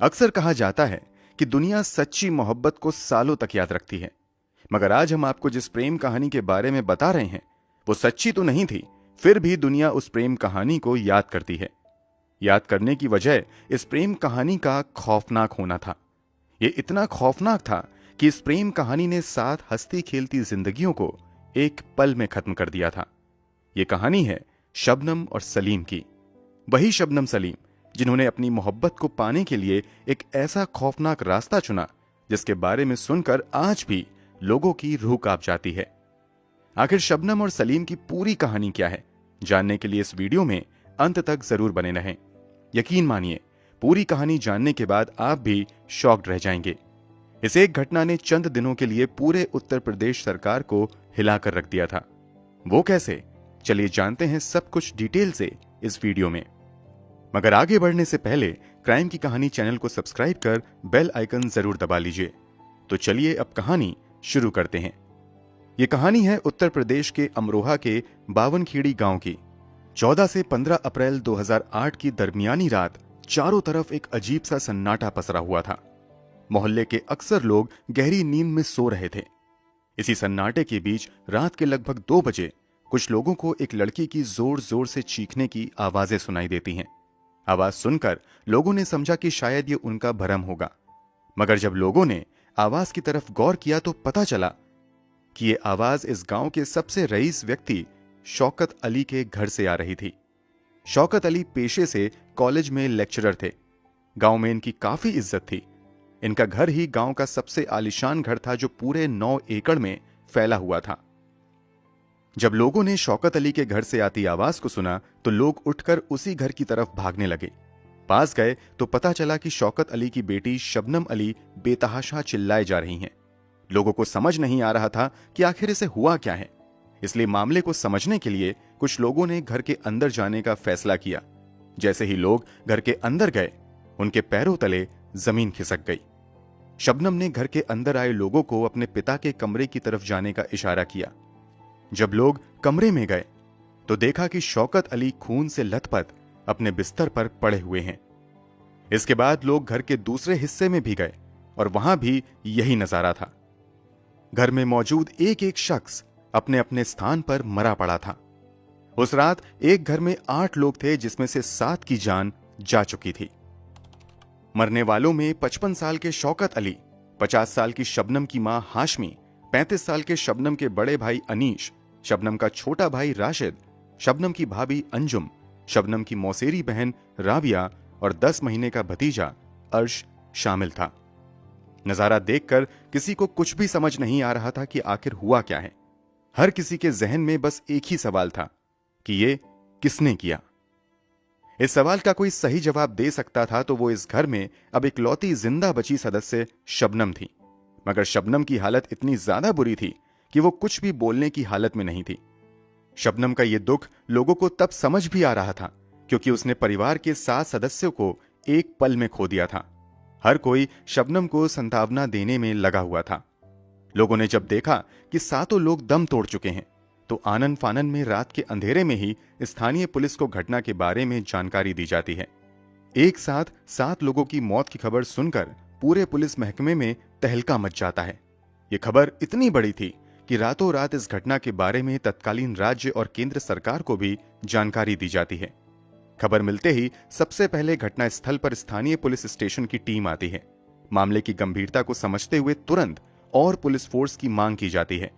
अक्सर कहा जाता है कि दुनिया सच्ची मोहब्बत को सालों तक याद रखती है, मगर आज हम आपको जिस प्रेम कहानी के बारे में बता रहे हैं वो सच्ची तो नहीं थी, फिर भी दुनिया उस प्रेम कहानी को याद करती है। याद करने की वजह इस प्रेम कहानी का खौफनाक होना था। ये इतना खौफनाक था कि इस प्रेम कहानी ने 7 हंसती खेलती जिंदगियों को एक पल में खत्म कर दिया था। ये कहानी है शबनम और सलीम की। वही शबनम सलीम जिन्होंने अपनी मोहब्बत को पाने के लिए एक ऐसा खौफनाक रास्ता चुना जिसके बारे में सुनकर आज भी लोगों की रूह कांप जाती है। आखिर शबनम और सलीम की पूरी कहानी क्या है, जानने के लिए इस वीडियो में अंत तक जरूर बने रहें। यकीन मानिए, पूरी कहानी जानने के बाद आप भी शॉक्ड रह जाएंगे। इस एक घटना ने चंद दिनों के लिए पूरे उत्तर प्रदेश सरकार को हिलाकर रख दिया था। वो कैसे, चलिए जानते हैं सब कुछ डिटेल से इस वीडियो में। मगर आगे बढ़ने से पहले क्राइम की कहानी चैनल को सब्सक्राइब कर बेल आइकन जरूर दबा लीजिए। तो चलिए अब कहानी शुरू करते हैं। ये कहानी है उत्तर प्रदेश के अमरोहा के बावनखेड़ी गांव की। 14 से 15 अप्रैल 2008 की दरमियानी रात चारों तरफ एक अजीब सा सन्नाटा पसरा हुआ था। मोहल्ले के अक्सर लोग गहरी नींद में सो रहे थे। इसी सन्नाटे के बीच रात के लगभग 2 बजे कुछ लोगों को एक लड़की की जोर जोर से चीखने की आवाजें सुनाई देती हैं। आवाज सुनकर लोगों ने समझा कि शायद ये उनका भरम होगा, मगर जब लोगों ने आवाज की तरफ गौर किया तो पता चला कि ये आवाज इस गांव के सबसे रईस व्यक्ति शौकत अली के घर से आ रही थी। शौकत अली पेशे से कॉलेज में लेक्चरर थे। गांव में इनकी काफी इज्जत थी। इनका घर ही गांव का सबसे आलीशान घर था जो पूरे 9 एकड़ में फैला हुआ था। जब लोगों ने शौकत अली के घर से आती आवाज को सुना तो लोग उठकर उसी घर की तरफ भागने लगे। पास गए तो पता चला कि शौकत अली की बेटी शबनम अली बेतहाशा चिल्लाए जा रही हैं। लोगों को समझ नहीं आ रहा था कि आखिर इसे हुआ क्या है, इसलिए मामले को समझने के लिए कुछ लोगों ने घर के अंदर जाने का फैसला किया। जैसे ही लोग घर के अंदर गए, उनके पैरों तले जमीन खिसक गई। शबनम ने घर के अंदर आए लोगों को अपने पिता के कमरे की तरफ जाने का इशारा किया। जब लोग कमरे में गए तो देखा कि शौकत अली खून से लथपथ अपने बिस्तर पर पड़े हुए हैं। इसके बाद लोग घर के दूसरे हिस्से में भी गए और वहां भी यही नजारा था। घर में मौजूद एक एक शख्स अपने अपने स्थान पर मरा पड़ा था। उस रात एक घर में 8 लोग थे, जिसमें से 7 की जान जा चुकी थी। मरने वालों में 55 साल के शौकत अली, 50 साल की शबनम की मां हाशमी, 35 साल के शबनम के बड़े भाई अनीश, शबनम का छोटा भाई राशिद, शबनम की भाभी अंजुम, शबनम की मौसेरी बहन राबिया और 10 महीने का भतीजा अर्श शामिल था। नजारा देखकर किसी को कुछ भी समझ नहीं आ रहा था कि आखिर हुआ क्या है। हर किसी के जहन में बस एक ही सवाल था कि ये किसने किया। इस सवाल का कोई सही जवाब दे सकता था तो वो इस घर में अब इकलौती जिंदा बची सदस्य शबनम थी। मगर शबनम की हालत इतनी ज्यादा बुरी थी कि वो कुछ भी बोलने की हालत में नहीं थी। शबनम का ये दुख लोगों को तब समझ भी आ रहा था क्योंकि उसने परिवार के 7 सदस्यों को एक पल में खो दिया था। हर कोई शबनम को सांत्वना देने में लगा हुआ था। लोगों ने जब देखा कि 7 लोग दम तोड़ चुके हैं तो आनन फानन में रात के अंधेरे में ही स्थानीय पुलिस को घटना के बारे में जानकारी दी जाती है। एक साथ 7 लोगों की मौत की खबर सुनकर पूरे पुलिस महकमे में तहलका मच जाता है। यह खबर इतनी बड़ी थी कि रातों रात इस घटना के बारे में तत्कालीन राज्य और केंद्र सरकार को भी जानकारी दी जाती है। खबर मिलते ही सबसे पहले घटना स्थल पर स्थानीय पुलिस स्टेशन की टीम आती है। मामले की गंभीरता को समझते हुए तुरंत और पुलिस फोर्स की मांग की जाती है।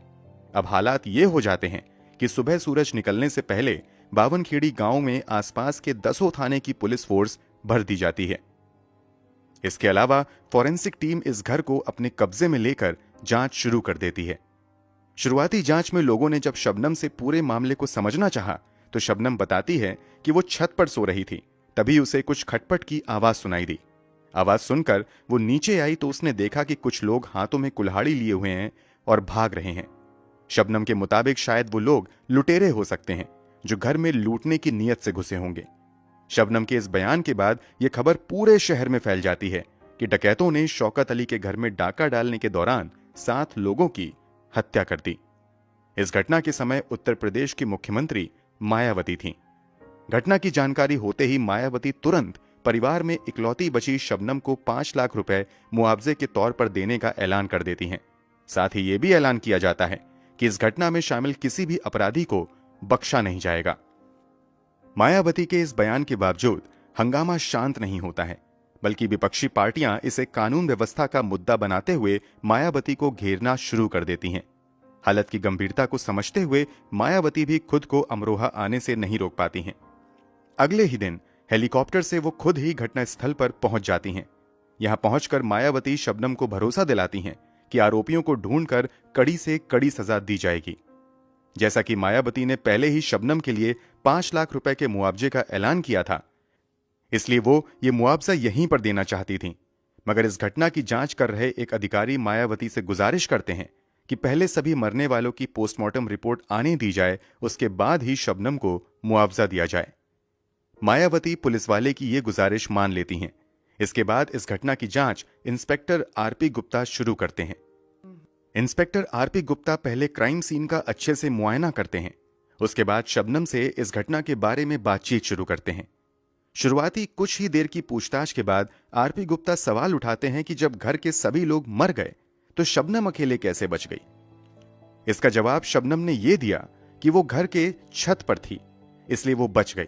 अब हालात ये हो जाते हैं कि सुबह सूरज निकलने से पहले बावनखेड़ी गांव में आसपास के 10 थाने की पुलिस फोर्स भर दी जाती है। इसके अलावा फॉरेंसिक टीम इस घर को अपने कब्जे में लेकर जांच शुरू कर देती है। शुरुआती जांच में लोगों ने जब शबनम से पूरे मामले को समझना चाहा तो शबनम बताती है कि वो छत पर सो रही थी, तभी उसे कुछ खटपट की आवाज सुनाई दी। आवाज सुनकर वो नीचे आई तो उसने देखा कि कुछ लोग हाथों में कुल्हाड़ी लिए हुए हैं और भाग रहे हैं। शबनम के मुताबिक शायद वो लोग लुटेरे हो सकते हैं जो घर में लूटने की नीयत से घुसे होंगे। शबनम के इस बयान के बाद यह खबर पूरे शहर में फैल जाती है कि डकैतों ने शौकत अली के घर में डाका डालने के दौरान 7 लोगों की हत्या कर दी। इस घटना के समय उत्तर प्रदेश की मुख्यमंत्री मायावती थीं। घटना की जानकारी होते ही मायावती तुरंत परिवार में इकलौती बची शबनम को 5 लाख रुपए मुआवजे के तौर पर देने का ऐलान कर देती हैं। साथ ही यह भी ऐलान किया जाता है कि इस घटना में शामिल किसी भी अपराधी को बख्शा नहीं जाएगा। मायावती के इस बयान के बावजूद हंगामा शांत नहीं होता है, बल्कि विपक्षी पार्टियां इसे कानून व्यवस्था का मुद्दा बनाते हुए मायावती को घेरना शुरू कर देती हैं। हालत की गंभीरता को समझते हुए मायावती भी खुद को अमरोहा आने से नहीं रोक पाती हैं। अगले ही दिन हेलीकॉप्टर से वो खुद ही घटनास्थल पर पहुंच जाती हैं। यहां पहुंचकर मायावती शबनम को भरोसा दिलाती हैं कि आरोपियों को ढूंढकर कड़ी से कड़ी सजा दी जाएगी। जैसा कि मायावती ने पहले ही शबनम के लिए 5 लाख रुपए के मुआवजे का ऐलान किया था, इसलिए वो ये मुआवजा यहीं पर देना चाहती थी। मगर इस घटना की जांच कर रहे एक अधिकारी मायावती से गुजारिश करते हैं कि पहले सभी मरने वालों की पोस्टमार्टम रिपोर्ट आने दी जाए, उसके बाद ही शबनम को मुआवजा दिया जाए। मायावती पुलिस वाले की ये गुजारिश मान लेती हैं। इसके बाद इस घटना की जांच इंस्पेक्टर आरपी गुप्ता शुरू करते हैं। इंस्पेक्टर आरपी गुप्ता पहले क्राइम सीन का अच्छे से मुआयना करते हैं। उसके बाद शबनम से इस घटना के बारे में बातचीत शुरू करते हैं। शुरुआती कुछ ही देर की पूछताछ के बाद आरपी गुप्ता सवाल उठाते हैं कि जब घर के सभी लोग मर गए तो शबनम अकेले कैसे बच गई। इसका जवाब शबनम ने यह दिया कि वो घर के छत पर थी, इसलिए वो बच गई।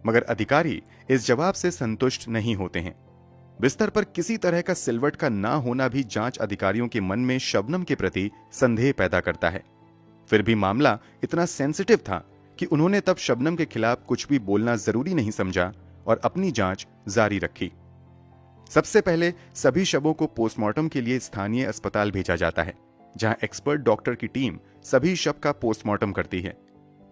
मगर अधिकारी इस जवाब से संतुष्ट नहीं होते हैं। बिस्तर पर किसी तरह का सिलवट का ना होना भी जांच अधिकारियों के मन में शबनम के प्रति संदेह पैदा करता है। फिर भी मामला इतना सेंसिटिव था कि उन्होंने तब शबनम के खिलाफ कुछ भी बोलना जरूरी नहीं समझा और अपनी जांच जारी रखी। सबसे पहले सभी शवों को पोस्टमार्टम के लिए स्थानीय अस्पताल भेजा जाता है, जहां एक्सपर्ट डॉक्टर की टीम सभी शव का पोस्टमार्टम करती है।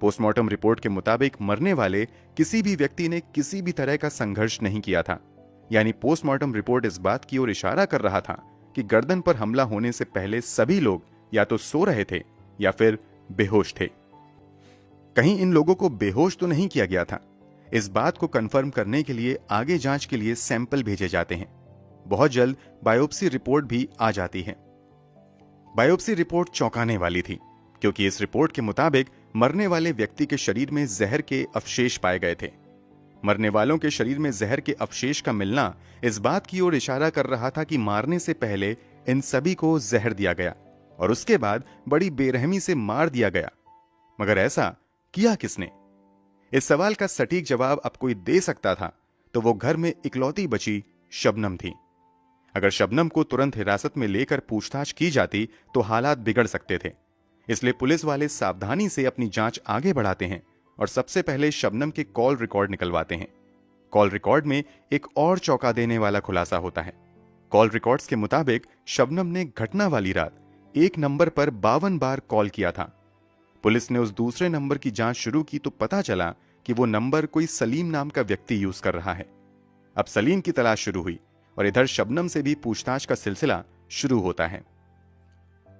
पोस्टमार्टम रिपोर्ट के मुताबिक मरने वाले किसी भी व्यक्ति ने किसी भी तरह का संघर्ष नहीं किया था। यानी पोस्टमार्टम रिपोर्ट इस बात की ओर इशारा कर रहा था कि गर्दन पर हमला होने से पहले सभी लोग या तो सो रहे थे या फिर बेहोश थे। कहीं इन लोगों को बेहोश तो नहीं किया गया था। इस बात को कंफर्म करने के लिए आगे जांच के लिए सैंपल भेजे जाते हैं। बहुत जल्द बायोप्सी रिपोर्ट भी आ जाती है। बायोप्सी रिपोर्ट चौंकाने वाली थी, क्योंकि इस रिपोर्ट के मुताबिक मरने वाले व्यक्ति के शरीर में जहर के अवशेष पाए गए थे। मरने वालों के शरीर में जहर के अवशेष का मिलना इस बात की ओर इशारा कर रहा था कि मारने से पहले इन सभी को जहर दिया गया और उसके बाद बड़ी बेरहमी से मार दिया गया। मगर ऐसा किया किसने? इस सवाल का सटीक जवाब अब कोई दे सकता था तो वो घर में इकलौती बची शबनम थी। अगर शबनम को तुरंत हिरासत में लेकर पूछताछ की जाती तो हालात बिगड़ सकते थे। इसलिए पुलिस वाले सावधानी से अपनी जांच आगे बढ़ाते हैं और सबसे पहले शबनम के कॉल रिकॉर्ड निकलवाते हैं। कॉल रिकॉर्ड में एक और चौंका देने वाला खुलासा होता है। कॉल रिकॉर्ड्स के मुताबिक शबनम ने घटना वाली रात एक नंबर पर 52 बार कॉल किया था। पुलिस ने उस दूसरे नंबर की जांच शुरू की तो पता चला कि वो नंबर कोई सलीम नाम का व्यक्ति यूज कर रहा है। अब सलीम की तलाश शुरू हुई और इधर शबनम से भी पूछताछ का सिलसिला शुरू होता है।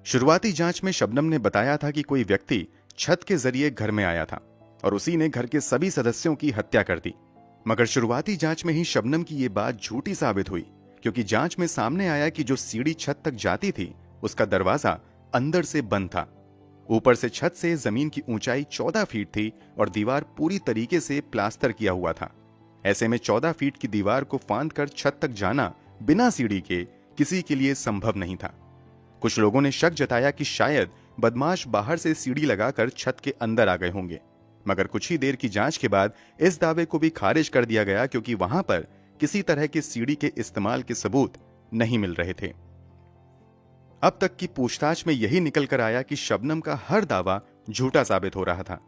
शुरुआती जांच में शबनम ने बताया था कि कोई व्यक्ति छत के जरिए घर में आया था और उसी ने घर के सभी सदस्यों की हत्या कर दी। मगर शुरुआती जांच में ही शबनम की ये बात झूठी साबित हुई, क्योंकि जांच में सामने आया कि जो सीढ़ी छत तक जाती थी उसका दरवाजा अंदर से बंद था। ऊपर से छत से जमीन की ऊंचाई 14 फीट थी और दीवार पूरी तरीके से प्लास्टर किया हुआ था। ऐसे में 14 फीट की दीवार को फांद कर छत तक जाना बिना सीढ़ी के किसी के लिए संभव नहीं था। कुछ लोगों ने शक जताया कि शायद बदमाश बाहर से सीढ़ी लगाकर छत के अंदर आ गए होंगे, मगर कुछ ही देर की जांच के बाद इस दावे को भी खारिज कर दिया गया, क्योंकि वहां पर किसी तरह की सीढ़ी के इस्तेमाल के सबूत नहीं मिल रहे थे। अब तक की पूछताछ में यही निकल कर आया कि शबनम का हर दावा झूठा साबित हो रहा था।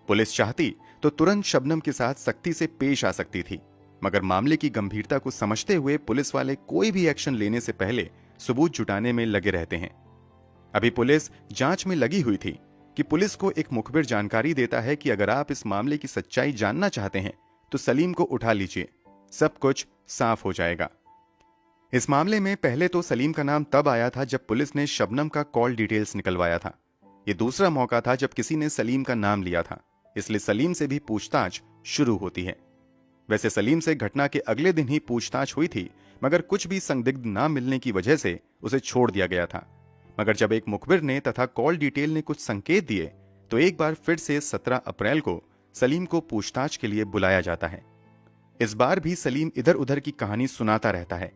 पुलिस चाहती तो तुरंत शबनम के साथ सख्ती से पेश आ सकती थी, मगर मामले की गंभीरता को समझते हुए पुलिस वाले कोई भी एक्शन लेने से पहले सबूत जुटाने में लगे रहते हैं। अभी पुलिस जांच में लगी हुई थी कि पुलिस को एक मुखबिर जानकारी देता है कि अगर आप इस मामले की सच्चाई जानना चाहते हैं तो सलीम को उठा लीजिए, सब कुछ साफ हो जाएगा। इस मामले में पहले तो सलीम का नाम तब आया था जब पुलिस ने शबनम का कॉल डिटेल्स निकलवाया था। यह दूसरा मौका था जब किसी ने सलीम का नाम लिया था, इसलिए सलीम से भी पूछताछ शुरू होती है। वैसे सलीम से घटना के अगले दिन ही पूछताछ हुई थी, मगर कुछ भी संदिग्ध ना मिलने की वजह से उसे छोड़ दिया गया था। मगर जब एक मुखबिर ने तथा कॉल डिटेल ने कुछ संकेत दिए तो एक बार फिर से 17 अप्रैल को सलीम को पूछताछ के लिए बुलाया जाता है। इस बार भी सलीम इधर उधर की कहानी सुनाता रहता है,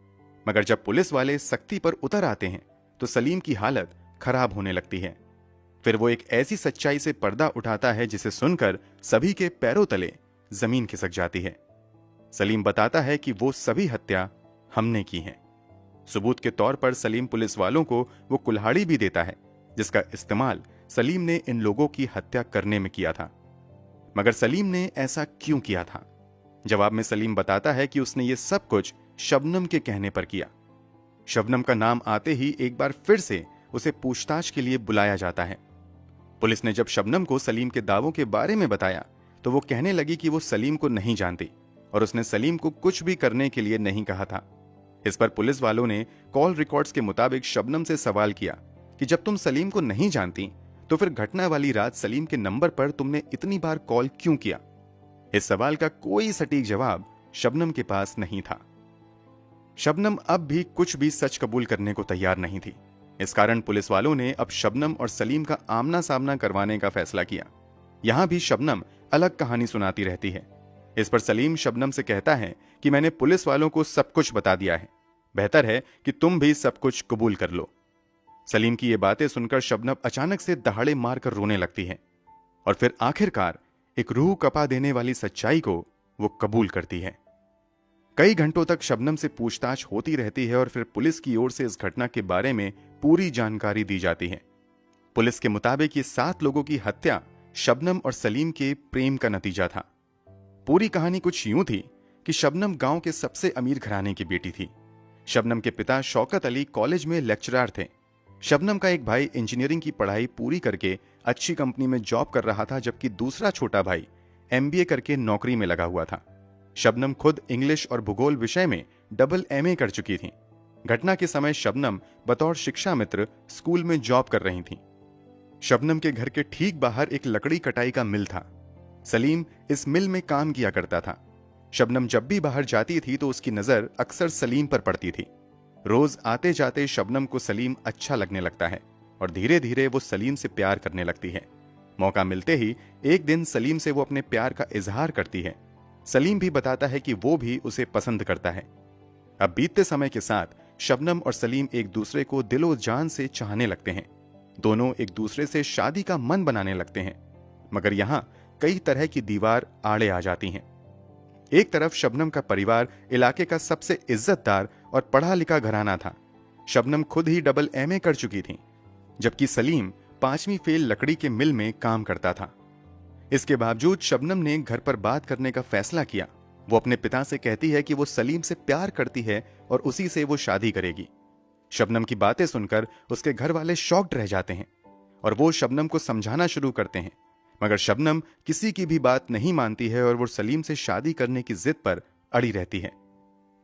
मगर जब पुलिस वाले सख्ती पर उतर आते हैं तो सलीम की हालत खराब होने लगती है। फिर वो एक ऐसी सच्चाई से पर्दा उठाता है जिसे सुनकर सभी के पैरों तले जमीन खिसक जाती है। सलीम बताता है कि वो सभी हत्या हमने की है। सबूत के तौर पर सलीम पुलिस वालों को वो कुल्हाड़ी भी देता है जिसका इस्तेमाल सलीम ने इन लोगों की हत्या करने में किया था। मगर सलीम ने ऐसा क्यों किया था? जवाब में सलीम बताता है कि उसने ये सब कुछ शबनम के कहने पर किया। शबनम का नाम आते ही एक बार फिर से उसे पूछताछ के लिए बुलाया जाता है। पुलिस ने जब शबनम को सलीम के दावों के बारे में बताया तो वो कहने लगी कि वो सलीम को नहीं जानती और उसने सलीम को कुछ भी करने के लिए नहीं कहा था। इस पर पुलिस वालों ने कॉल रिकॉर्ड्स के मुताबिक शबनम से सवाल किया कि जब तुम सलीम को नहीं जानती तो फिर घटना वाली रात सलीम के नंबर पर तुमने इतनी बार कॉल क्यों किया? इस सवाल का कोई सटीक जवाब शबनम के पास नहीं था। शबनम अब भी कुछ भी सच कबूल करने को तैयार नहीं थी। इस कारण पुलिस वालों ने अब शबनम और सलीम का आमना सामना करवाने का फैसला किया। यहां भी शबनम अलग कहानी सुनाती रहती है। इस पर सलीम शबनम से कहता है कि मैंने पुलिस वालों को सब कुछ बता दिया है, बेहतर है कि तुम भी सब कुछ कबूल कर लो। सलीम की ये बातें सुनकर शबनम अचानक से दहाड़े मारकर रोने लगती है और फिर आखिरकार एक रूह कपा देने वाली सच्चाई को वो कबूल करती है। कई घंटों तक शबनम से पूछताछ होती रहती है और फिर पुलिस की ओर से इस घटना के बारे में पूरी जानकारी दी जाती है। पुलिस के मुताबिक ये 7 लोगों की हत्या शबनम और सलीम के प्रेम का नतीजा था। पूरी कहानी कुछ यूं थी कि शबनम गांव के सबसे अमीर घराने की बेटी थी। शबनम के पिता शौकत अली कॉलेज में लेक्चरर थे। शबनम का एक भाई इंजीनियरिंग की पढ़ाई पूरी करके अच्छी कंपनी में जॉब कर रहा था, जबकि दूसरा छोटा भाई MBA करके नौकरी में लगा हुआ था। शबनम खुद इंग्लिश और भूगोल विषय में डबल MA कर चुकी थी। घटना के समय शबनम बतौर शिक्षा मित्र स्कूल में जॉब कर रही थी। शबनम के घर के ठीक बाहर एक लकड़ी कटाई का मिल था। सलीम इस मिल में काम किया करता था। शबनम जब भी बाहर जाती थी तो उसकी नजर अक्सर सलीम पर पड़ती थी। रोज आते जाते शबनम को सलीम अच्छा लगने लगता है और धीरे धीरे वो सलीम से प्यार करने लगती है। मौका मिलते ही एक दिन सलीम से वो अपने प्यार का इजहार करती है। सलीम भी बताता है कि वो भी उसे पसंद करता है। अब बीतते समय के साथ शबनम और सलीम एक दूसरे को दिलो जान से चाहने लगते हैं। दोनों एक दूसरे से शादी का मन बनाने लगते हैं, मगर यहां कई तरह की दीवार आड़े आ जाती हैं। एक तरफ शबनम का परिवार इलाके का सबसे इज्जतदार और पढ़ा लिखा घराना था। शबनम खुद ही डबल MA कर चुकी थी, जबकि सलीम 5वीं फेल लकड़ी के मिल में काम करता था। इसके बावजूद शबनम ने घर पर बात करने का फैसला किया। वो अपने पिता से कहती है कि वो सलीम से प्यार करती है और उसी से वो शादी करेगी। शबनम की बातें सुनकर उसके घर वाले शॉक्ड रह जाते हैं और वो शबनम को समझाना शुरू करते हैं, मगर शबनम किसी की भी बात नहीं मानती है और वो सलीम से शादी करने की जिद पर अड़ी रहती है।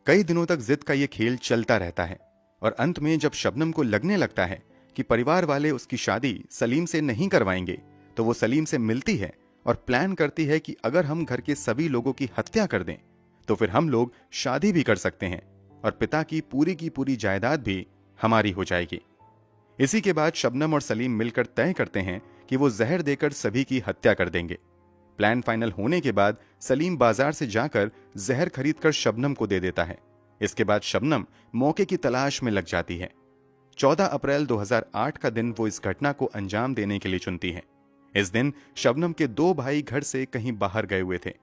कई दिनों तक जिद का ये खेल चलता रहता है और अंत में जब शबनम को लगने लगता है कि परिवार वाले उसकी शादी सलीम से नहीं करवाएंगे, तो वो सलीम से मिलती है और प्लान करती है कि अगर हम घर के सभी लोगों की हत्या कर दें तो फिर हम लोग शादी भी कर सकते हैं और पिता की पूरी जायदाद भी हमारी हो जाएगी। इसी के बाद शबनम और सलीम मिलकर तय करते हैं कि वो जहर देकर सभी की हत्या कर देंगे। प्लान फाइनल होने के बाद सलीम बाजार से जाकर जहर खरीदकर शबनम को दे देता है। इसके बाद शबनम मौके की तलाश में लग जाती है। 14 अप्रैल 2008 का दिन वो इस घटना को अंजाम देने के लिए चुनती है। इस दिन शबनम के 2 भाई घर से कहीं बाहर गए हुए थे।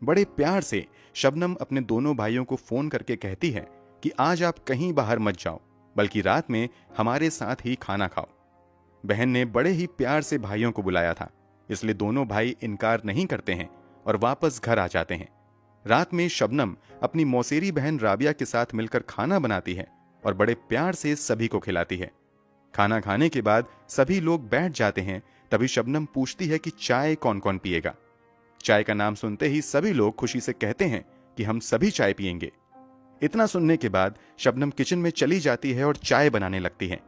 बड़े प्यार से शबनम अपने दोनों भाइयों को फोन करके कहती है कि आज आप कहीं बाहर मत जाओ, बल्कि रात में हमारे साथ ही खाना खाओ। बहन ने बड़े ही प्यार से भाइयों को बुलाया था, इसलिए दोनों भाई इनकार नहीं करते हैं और वापस घर आ जाते हैं। रात में शबनम अपनी मौसेरी बहन राबिया के साथ मिलकर खाना बनाती है और बड़े प्यार से सभी को खिलाती है। खाना खाने के बाद सभी लोग बैठ जाते हैं। तभी शबनम पूछती है कि चाय कौन कौन पिएगा। चाय का नाम सुनते ही सभी लोग खुशी से कहते हैं कि हम सभी चाय पिएंगे। इतना सुनने के बाद शबनम किचन में चली जाती है और चाय बनाने लगती है।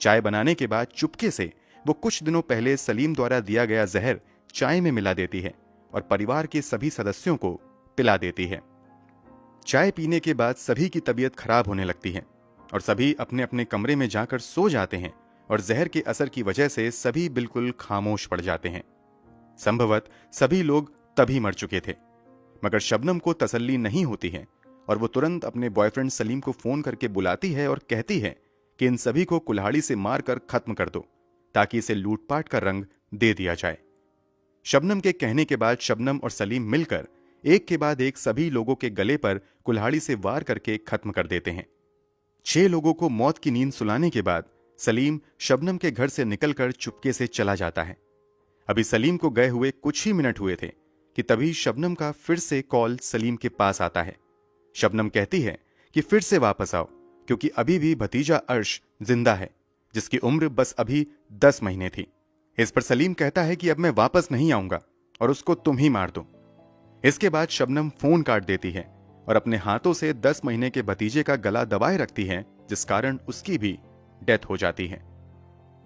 चाय बनाने के बाद चुपके से वो कुछ दिनों पहले सलीम द्वारा दिया गया जहर चाय में मिला देती है और परिवार के सभी सदस्यों को पिला देती है। चाय पीने के बाद सभी की तबीयत खराब होने लगती है और सभी अपने अपने कमरे में जाकर सो जाते हैं और जहर के असर की वजह से सभी बिल्कुल खामोश पड़ जाते हैं। संभवतः सभी लोग तभी मर चुके थे। मगर शबनम को तसल्ली नहीं होती है और वो तुरंत अपने बॉयफ्रेंड सलीम को फोन करके बुलाती है और कहती है कि इन सभी को कुल्हाड़ी से मारकर खत्म कर दो ताकि इसे लूटपाट का रंग दे दिया जाए। शबनम के कहने के बाद शबनम और सलीम मिलकर एक के बाद एक सभी लोगों के गले पर कुल्हाड़ी से वार करके खत्म कर देते हैं। 6 लोगों को मौत की नींद सुलाने के बाद सलीम शबनम के घर से निकलकर चुपके से चला जाता है। अभी सलीम को गए हुए कुछ ही मिनट हुए थे कि तभी शबनम का फिर से कॉल सलीम के पास आता है। शबनम कहती है कि फिर से वापस आओ क्योंकि अभी भी भतीजा अर्श जिंदा है जिसकी उम्र बस अभी 10 महीने थी। इस पर सलीम कहता है कि अब मैं वापस नहीं आऊंगा और उसको तुम ही मार दो। इसके बाद शबनम फोन काट देती है और अपने हाथों से 10 महीने के भतीजे का गला दबाए रखती है जिस कारण उसकी भी डेथ हो जाती है।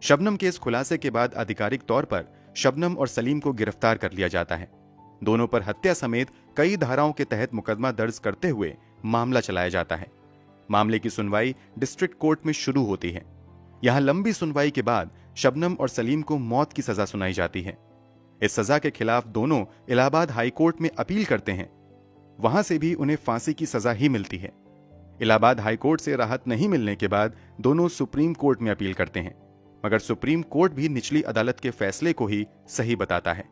शबनम के इस खुलासे के बाद आधिकारिक तौर पर शबनम और सलीम को गिरफ्तार कर लिया जाता है। दोनों पर हत्या समेत कई धाराओं के तहत मुकदमा दर्ज करते हुए मामला चलाया जाता है। मामले की सुनवाई डिस्ट्रिक्ट कोर्ट में शुरू होती है। यहां लंबी सुनवाई के बाद शबनम और सलीम को मौत की सजा सुनाई जाती है। इस सजा के खिलाफ दोनों इलाहाबाद हाई कोर्ट में अपील करते हैं। वहां से भी उन्हें फांसी की सजा ही मिलती है। इलाहाबाद हाई कोर्ट से राहत नहीं मिलने के बाद दोनों सुप्रीम कोर्ट में अपील करते हैं, मगर सुप्रीम कोर्ट भी निचली अदालत के फैसले को ही सही बताता है।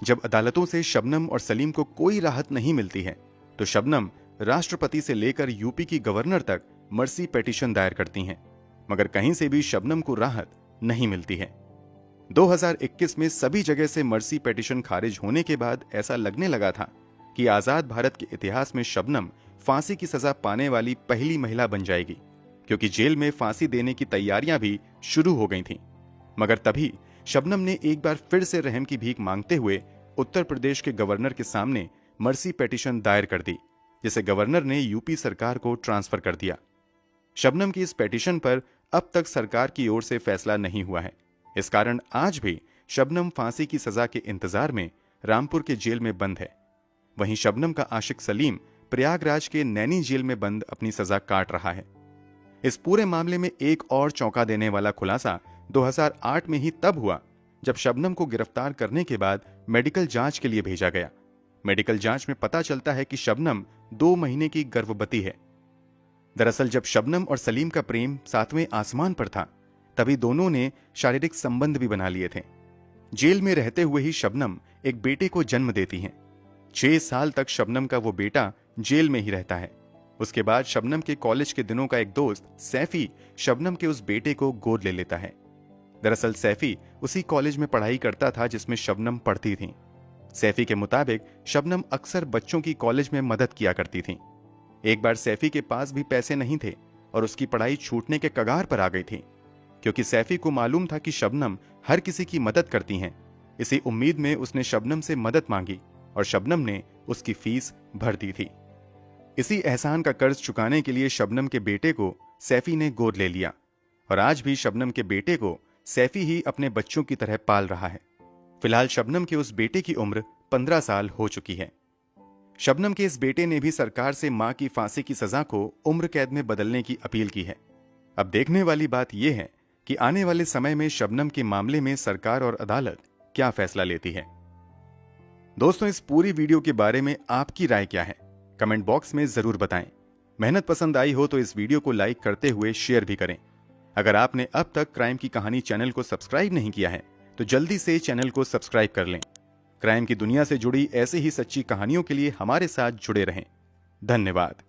जब अदालतों से शबनम और सलीम को कोई राहत नहीं मिलती है तो शबनम राष्ट्रपति से लेकर यूपी की गवर्नर तक मर्सी पिटीशन दायर करती हैं, मगर कहीं से भी शबनम को राहत नहीं मिलती है। 2021 में सभी जगह से मर्सी पिटीशन खारिज होने के बाद ऐसा लगने लगा था कि आजाद भारत के इतिहास में शबनम फांसी की सजा पाने वाली पहली महिला बन जाएगी, क्योंकि जेल में फांसी देने की तैयारियां भी शुरू हो गई थीं। मगर तभी शबनम ने एक बार फिर से रहम की भीख मांगते हुए उत्तर प्रदेश के गवर्नर के सामने मर्सी पिटीशन दायर कर दी, जिसे गवर्नर ने यूपी सरकार को ट्रांसफर कर दिया। शबनम की इस पिटीशन पर अब तक सरकार की ओर से फैसला नहीं हुआ है। इस कारण आज भी शबनम फांसी की सजा के इंतजार में रामपुर के जेल में बंद है। वहीं शबनम का आशिक सलीम प्रयागराज के नैनी जेल में बंद अपनी सजा काट रहा है। इस पूरे मामले में एक और चौंका देने वाला खुलासा 2008 में ही तब हुआ जब शबनम को गिरफ्तार करने के बाद मेडिकल जांच के लिए भेजा गया। मेडिकल जांच में पता चलता है कि शबनम 2 महीने की गर्भवती है। दरअसल जब शबनम और सलीम का प्रेम 7वें आसमान पर था तभी दोनों ने शारीरिक संबंध भी बना लिए थे। जेल में रहते हुए ही शबनम एक बेटे को जन्म देती हैं। 6 साल तक शबनम का वो बेटा जेल में ही रहता है। उसके बाद शबनम के कॉलेज के दिनों का एक दोस्त सैफी शबनम के उस बेटे को गोद ले लेता है। दरअसल सैफी उसी कॉलेज में पढ़ाई करता था जिसमें शबनम पढ़ती थी। सैफी के मुताबिक शबनम अक्सर बच्चों की कॉलेज में मदद किया करती थी। एक बार सैफी के पास भी पैसे नहीं थे और उसकी पढ़ाई छूटने के कगार पर आ गई थी। क्योंकि सैफी को मालूम था कि शबनम हर किसी की मदद करती हैं, इसी उम्मीद में उसने शबनम से मदद मांगी और शबनम ने उसकी फीस भर दी थी। इसी एहसान का कर्ज चुकाने के लिए शबनम के बेटे को सैफी ने गोद ले लिया और आज भी शबनम के बेटे को सैफी ही अपने बच्चों की तरह पाल रहा है। फिलहाल शबनम के उस बेटे की उम्र 15 साल हो चुकी है। शबनम के इस बेटे ने भी सरकार से मां की फांसी की सजा को उम्र कैद में बदलने की अपील की है। अब देखने वाली बात यह है कि आने वाले समय में शबनम के मामले में सरकार और अदालत क्या फैसला लेती है। दोस्तों, इस पूरी वीडियो के बारे में आपकी राय क्या है, कमेंट बॉक्स में जरूर बताएं। मेहनत पसंद आई हो तो इस वीडियो को लाइक करते हुए शेयर भी करें। अगर आपने अब तक क्राइम की कहानी चैनल को सब्सक्राइब नहीं किया है तो जल्दी से चैनल को सब्सक्राइब कर लें। क्राइम की दुनिया से जुड़ी ऐसे ही सच्ची कहानियों के लिए हमारे साथ जुड़े रहें। धन्यवाद।